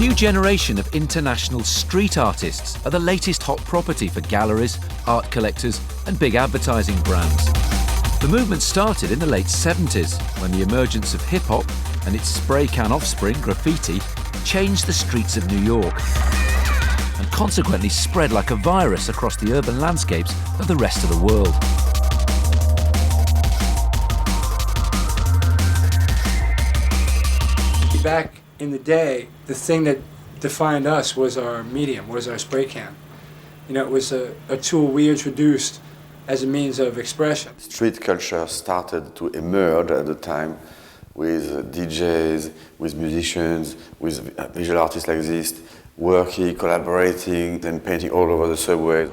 new generation of international street artists are the latest hot property for galleries, art collectors and big advertising brands. The movement started in the late 70s when the emergence of hip-hop and its spray can offspring, graffiti, changed the streets of New York and consequently spread like a virus across the urban landscapes of the rest of the world. Back in the day, the thing that defined us was our medium, was our spray can. You know, it was a tool we introduced as a means of expression. Street culture started to emerge at the time with DJs, with musicians, with visual artists like this, working, collaborating, and painting all over the subway.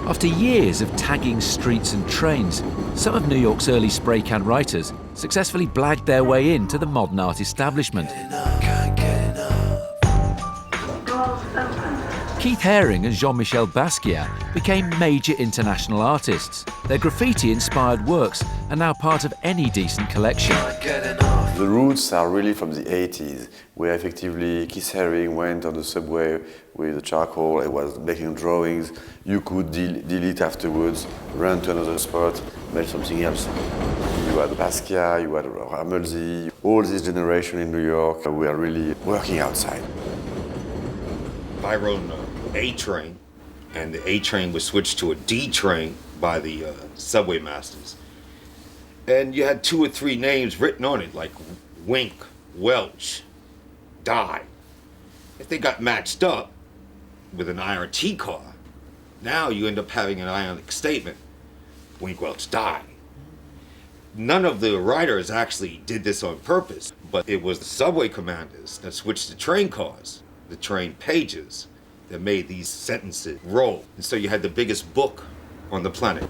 After years of tagging streets and trains, some of New York's early spray can writers successfully blagged their way into the modern art establishment. Keith Haring and Jean-Michel Basquiat became major international artists. Their graffiti-inspired works are now part of any decent collection. The roots are really from the 80s, where effectively Keith Haring went on the subway with a charcoal, he was making drawings, you could delete afterwards, run to another spot, make something else. You had Basquiat, you had Ramelzi, all this generation in New York were really working outside. I rode on the A train, and the A train was switched to a D train by the subway masters. And you had 2 or 3 names written on it, like Wink, Welch, Die. If they got matched up with an IRT car, now you end up having an ionic statement, Wink, Welch, Die. None of the writers actually did this on purpose, but it was the subway commanders that switched the train cars, the train pages, that made these sentences roll. And so you had the biggest book on the planet.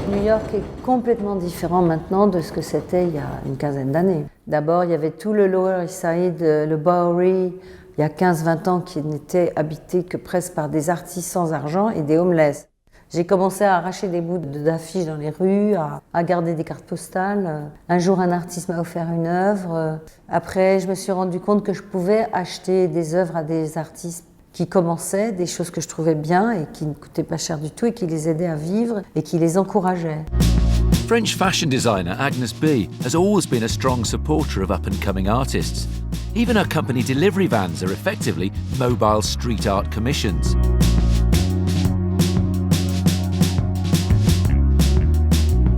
New York est complètement différent maintenant de ce que c'était il y a une quinzaine d'années. D'abord, il y avait tout le Lower East Side, le Bowery, il y a 15-20 ans, qui n'était habité que presque par des artistes sans argent et des homeless. J'ai commencé à arracher des bouts d'affiches dans les rues, à garder des cartes postales. Un jour, un artiste m'a offert une œuvre. Après, je me suis rendu compte que je pouvais acheter des œuvres à des artistes qui commençaient, des choses que je trouvais bien et qui ne coûtaient pas cher du tout et qui les aidaient à vivre et qui les encourageaient. French fashion designer Agnes B has always been a strong supporter of up-and-coming artists. Even her company delivery vans are effectively mobile street art commissions.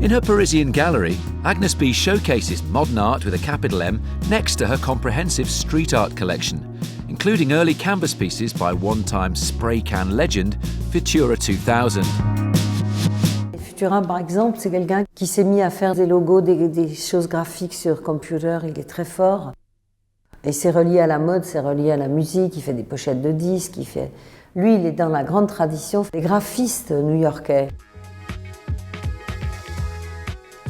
In her Parisian gallery, Agnes B showcases modern art with a capital M next to her comprehensive street art collection, including early canvas pieces by one-time spray can legend Futura 2000. Futura, par exemple, c'est quelqu'un qui s'est mis à faire des logos, des choses graphiques sur computer, il est très fort. Et c'est relié à la mode, c'est relié à la musique, il fait des pochettes de disques, Lui, il est dans la grande tradition des graphistes new-yorkais.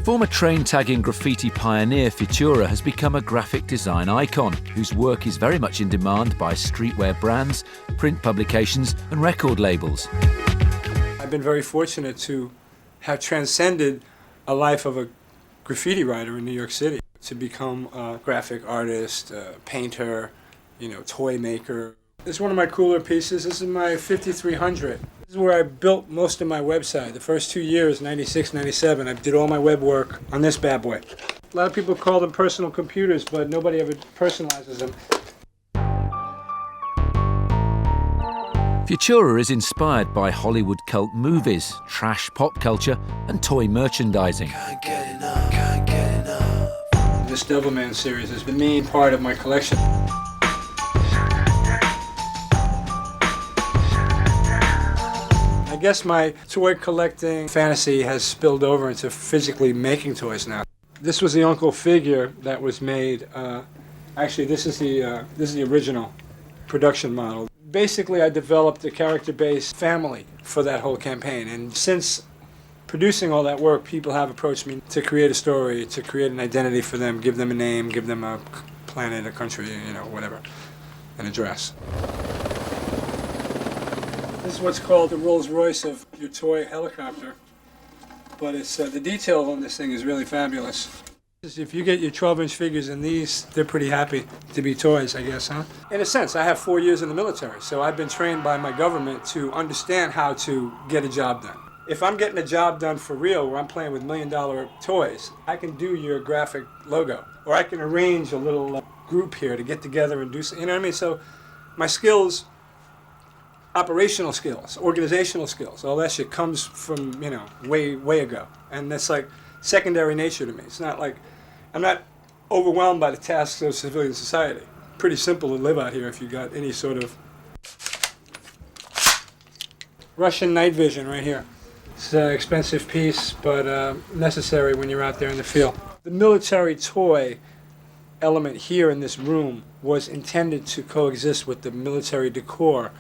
Former train tagging graffiti pioneer Futura has become a graphic design icon whose work is very much in demand by streetwear brands, print publications and record labels. I've been very fortunate to have transcended a life of a graffiti writer in New York City, to become a graphic artist, a painter, toy maker. This is one of my cooler pieces. This is my 5300. This is where I built most of my website. The first 2 years, 96, 97, I did all my web work on this bad boy. A lot of people call them personal computers, but nobody ever personalizes them. Futura is inspired by Hollywood cult movies, trash pop culture and toy merchandising. This Devilman series is the main part of my collection. I guess my toy collecting fantasy has spilled over into physically making toys now. This was the Uncle figure that was made. Actually, this is the original production model. Basically, I developed a character-based family for that whole campaign, and since producing all that work, people have approached me to create a story, to create an identity for them, give them a name, give them a planet, a country, whatever, an address. This is what's called the Rolls-Royce of your toy helicopter, but it's the detail on this thing is really fabulous. If you get your 12-inch figures in these, they're pretty happy to be toys, I guess, huh? In a sense, I have 4 years in the military, so I've been trained by my government to understand how to get a job done. If I'm getting a job done for real, where I'm playing with $1 million toys, I can do your graphic logo, or I can arrange a little group here to get together and do something, you know what I mean? So my skills, operational skills, organizational skills, all that shit comes from, you know, way ago. And that's like secondary nature to me. It's not like, I'm not overwhelmed by the tasks of civilian society. Pretty simple to live out here if you got any sort of Russian night vision right here. It's an expensive piece, but necessary when you're out there in the field. The military toy element here in this room was intended to coexist with the military decor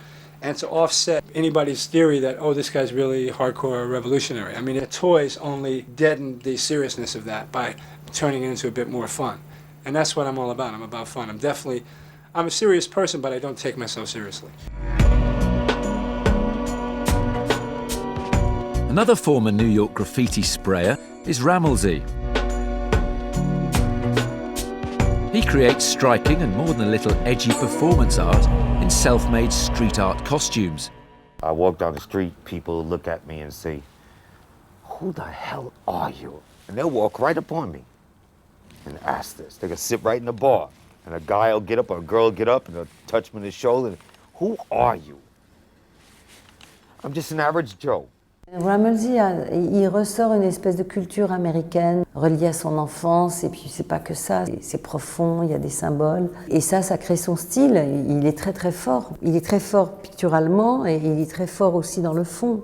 and to offset anybody's theory that, oh, this guy's really hardcore revolutionary. I mean, the toys only deadened the seriousness of that by turning it into a bit more fun. And that's what I'm all about. I'm about fun. I'm a serious person, but I don't take myself seriously. Another former New York graffiti sprayer is Rammellzee. He creates striking and more than a little edgy performance art in self-made street art costumes. I walk down the street, people look at me and say, "Who the hell are you?" And they'll walk right up on me and ask this. They can sit right in the bar, and a guy will get up or a girl will get up and they'll touch me on the shoulder. And, "Who are you?" I'm just an average Joe. Rammellzee, il ressort une espèce de culture américaine reliée à son enfance, et puis c'est pas que ça, c'est profond, il y a des symboles. Et ça crée son style, il est très fort. Il est très fort picturalement et il est très fort aussi dans le fond.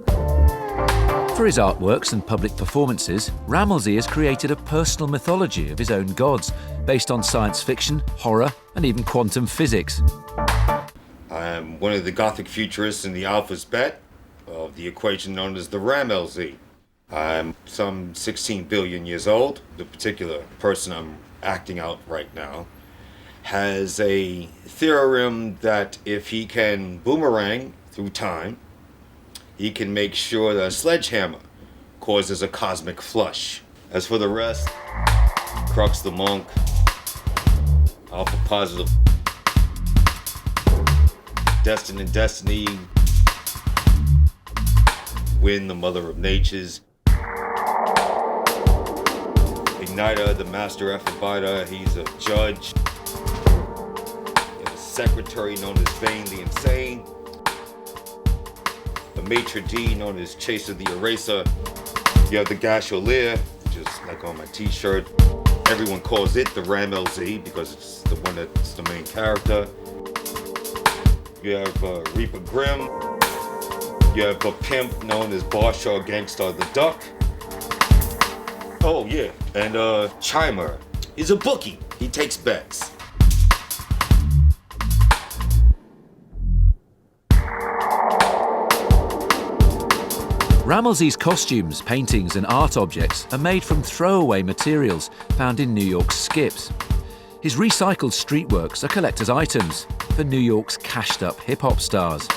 For his artworks and public performances, Rammellzee has created a personal mythology of his own gods, based on science fiction, horror, and even quantum physics. I'm one of the Gothic futurists in the alphabet of the equation known as the Rammellzee. I'm some 16 billion years old. The particular person I'm acting out right now has a theorem that if he can boomerang through time, he can make sure that a sledgehammer causes a cosmic flush. As for the rest, Crux the monk, Alpha Positive, Destin and Destiny, Win, the mother of natures, Igniter, the master efferbiter, he's a judge, a secretary known as Vane the Insane, the maitre d' known as Chaser the Eraser, you have the Gacholier, just like on my t-shirt. Everyone calls it the Rammellzee because it's the one that's the main character. You have Reaper Grimm. You have a pimp known as Barshaw Gangsta the Duck. Oh yeah, and Chimer is a bookie. He takes bets. Rammellzee's costumes, paintings and art objects are made from throwaway materials found in New York's skips. His recycled streetworks are collector's items for New York's cashed-up hip-hop stars.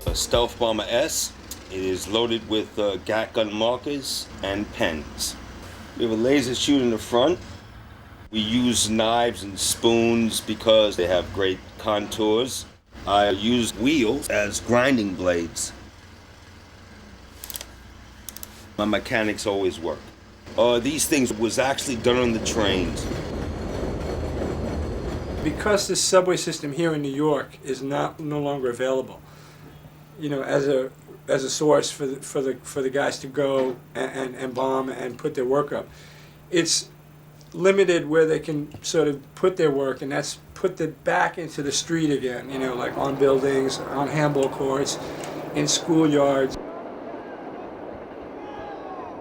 A Stealth Bomber S. It is loaded with gat gun markers and pens. We have a laser chute in the front. We use knives and spoons because they have great contours. I use wheels as grinding blades. My mechanics always work. These things was actually done on the trains. Because this subway system here in New York is no longer available, you know, as a source for the guys to go and bomb and put their work up, it's limited where they can sort of put their work, and that's put it back into the street again, you know, like on buildings, on handball courts, in schoolyards.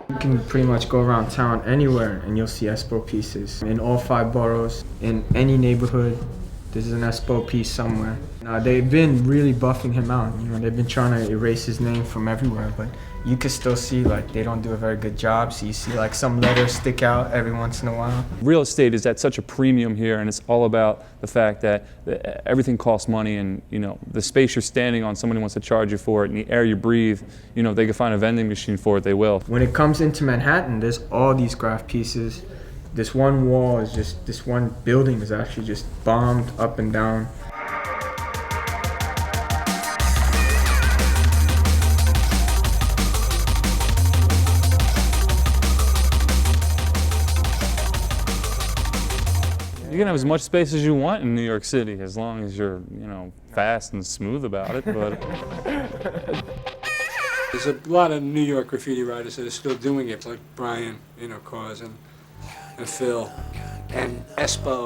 You can pretty much go around town anywhere and you'll see Espo pieces in all 5 boroughs, in any neighborhood, There's an Espo piece somewhere. They've been really buffing him out. You know, they've been trying to erase his name from everywhere, but you can still see like they don't do a very good job. So you see like some letters stick out every once in a while. Real estate is at such a premium here, and it's all about the fact that everything costs money, and you know the space you're standing on, somebody wants to charge you for it, and the air you breathe, you know, if they can find a vending machine for it, they will. When it comes into Manhattan, there's all these graph pieces. This one wall is just, this one building is actually just bombed up and down. You can have as much space as you want in New York City, as long as you're, you know, fast and smooth about it. But there's a lot of New York graffiti writers that are still doing it, like Brian, you know, Cause and Phil and Espo.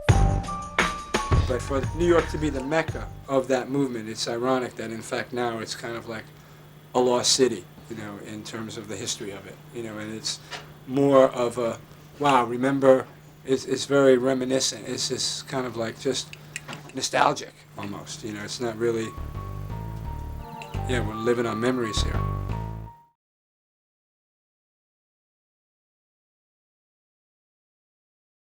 But for New York to be the mecca of that movement, it's ironic that in fact now it's kind of like a lost city, you know, in terms of the history of it, you know, and it's more of a, wow, remember, it's very reminiscent. It's just kind of like just nostalgic almost, you know, it's not really, yeah, we're living on memories here.